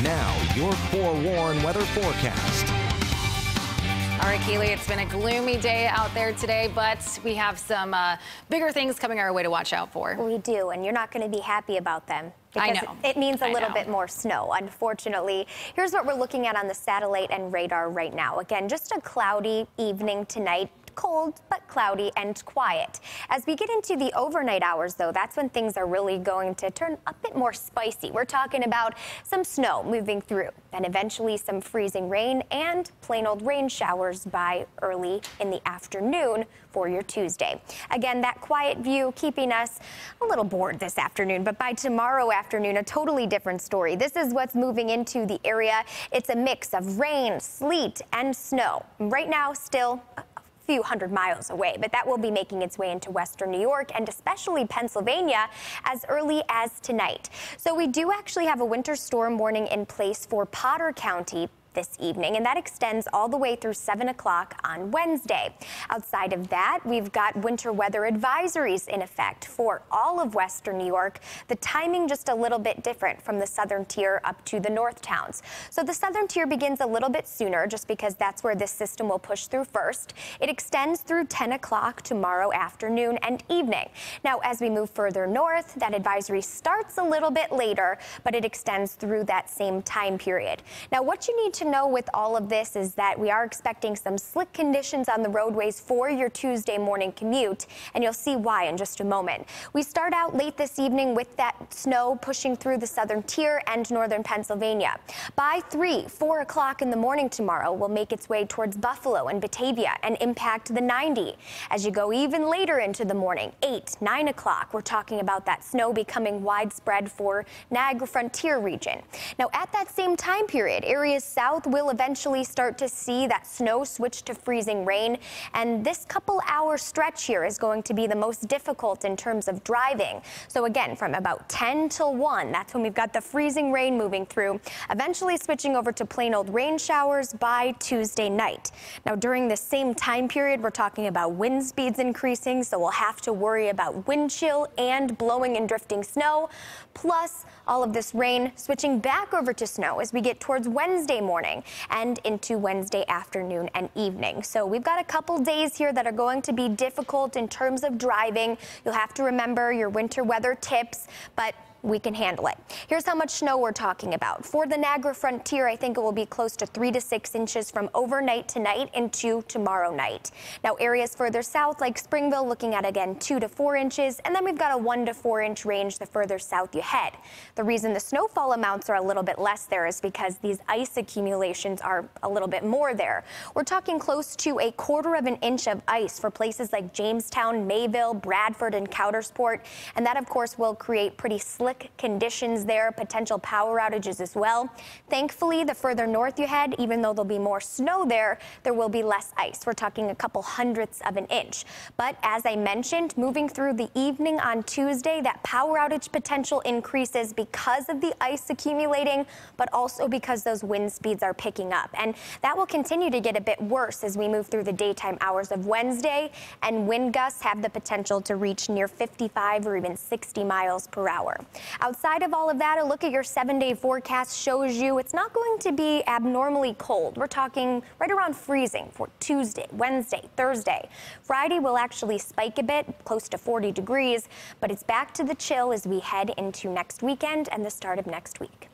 Now, your forewarned weather forecast. All right, Keely, it's been a gloomy day out there today, but we have some bigger things coming our way to watch out for. We do, and you're not going to be happy about them. I Because know. it means a little bit more snow, unfortunately. Here's what we're looking at on the satellite and radar right now. Again, just a cloudy evening tonight. Cold, but cloudy and quiet. As we get into the overnight hours, though, that's when things are really going to turn a bit more spicy. We're talking about some snow moving through, and eventually some freezing rain and plain old rain showers by early in the afternoon for your Tuesday. Again, that quiet view keeping us a little bored this afternoon, but by tomorrow afternoon, a totally different story. This is what's moving into the area. It's a mix of rain, sleet, and snow. Right now, still few hundred miles away, but that will be making its way into western New York and especially Pennsylvania as early as tonight. So we do actually have a winter storm warning in place for Potter County this evening, and that extends all the way through 7 o'clock on Wednesday. Outside of that, we've got winter weather advisories in effect for all of western New York. The timing just a little bit different from the southern tier up to the north towns. So the southern tier begins a little bit sooner just because that's where this system will push through first. It extends through 10 o'clock tomorrow afternoon and evening. Now, as we move further north, that advisory starts a little bit later, but it extends through that same time period. Now, what you need to know with all of this is that we are expecting some slick conditions on the roadways for your Tuesday morning commute, and you'll see why in just a moment. We start out late this evening with that snow pushing through the southern tier and northern Pennsylvania. By 3, 4 o'clock in the morning tomorrow, will make its way towards Buffalo and Batavia and impact the 90. As you go even later into the morning, 8, 9 o'clock, we're talking about that snow becoming widespread for Niagara Frontier region. Now, at that same time period, areas south will eventually start to see that snow switch to freezing rain, and this couple-hour stretch here is going to be the most difficult in terms of driving. So again, from about 10 till 1, that's when we've got the freezing rain moving through, eventually switching over to plain old rain showers by Tuesday night. Now, during the same time period, we're talking about wind speeds increasing, so we'll have to worry about wind chill and blowing and drifting snow, plus all of this rain switching back over to snow as we get towards Wednesday morning and into Wednesday afternoon and evening. So we've got a couple days here that are going to be difficult in terms of driving. You'll have to remember your winter weather tips, but we can handle it. Here's how much snow we're talking about. For the Niagara Frontier, I think it will be close to 3 to 6 inches from overnight tonight into tomorrow night. Now, areas further south like Springville looking at, again, 2 to 4 inches, and then we've got a 1 to 4 inch range the further south you head. The reason the snowfall amounts are a little bit less there is because these ice accumulations are a little bit more there. We're talking close to 1/4 of an inch of ice for places like Jamestown, Mayville, Bradford, and Coudersport, and that, of course, will create pretty slick conditions there, potential power outages as well. Thankfully, the further north you head, even though there'll be more snow there will be less ice. We're talking a couple hundredths of an inch. But as I mentioned, moving through the evening on Tuesday, that power outage potential increases because of the ice accumulating, but also because those wind speeds are picking up. And that will continue to get a bit worse as we move through the daytime hours of Wednesday, and wind gusts have the potential to reach near 55 or even 60 miles per hour. Outside of all of that, a look at your 7-day forecast shows you it's not going to be abnormally cold. We're talking right around freezing for Tuesday, Wednesday, Thursday. Friday will actually spike a bit, close to 40 degrees, but it's back to the chill as we head into next weekend and the start of next week.